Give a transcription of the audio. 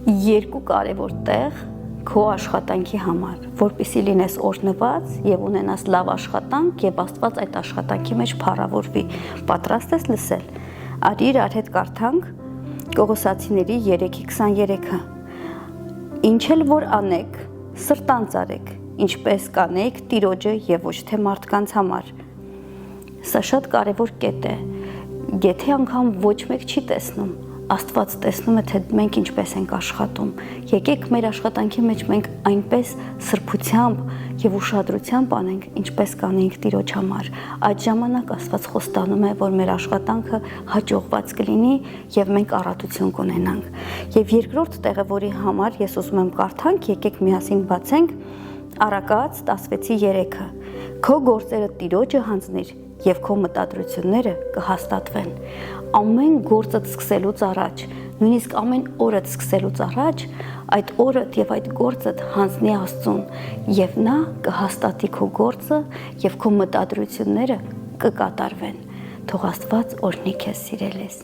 երկու կարևոր տեղ քո աշխատանքի համար, որպեսզի լինես օրհնված եւ ունենաս լավ աշխատանք եւ Աստված այդ աշխատանքի մեջ փառավորվի։ Պատրաստ ես լսել։ Արի իրար հետ կարդանք Կողոսացիների 3:23-ը։ Ինչ էլ որ անեք, սրտանց արեք, ինչպես կանեք Տիրոջը եւ ոչ թե մարդկանց համար։ Սա շատ կարևոր կետ է։ Եթե անգամ ոչ մեկ չի տեսնում, Աստված տեսնում է, թե մենք ինչպես ենք աշխատում։ Եկեք մեր աշխատանքի մեջ մենք այնպես սրբությամբ եւ ուշադրությամբ անենք, ինչպես կանենք Տիրոջ համար։ Այդ ժամանակ Աստված խոստանում է, որ մեր աշխատանքը հաջողված կլինի եւ մենք առատություն կունենանք։ Եվ երկրորդ տեղը, որի համար ես ուզում եմ կարդանք, եկեք միասին բացենք Առակաց 16:3-ը։ Քո գործերը Տիրոջը հանձնիր եւ քո մտադրությունները կհաստատվեն։ Ամեն գործը սկսելուց առաջ, նույնիսկ ամեն օրը սկսելուց առաջ, այդ օրը եւ այդ գործը հանձնի Աստծուն եւ նա կհաստատի քո գործը եւ քո մտադրությունները կկատարվեն։ Թող Աստված օրհնի քեզ, սիրելիս։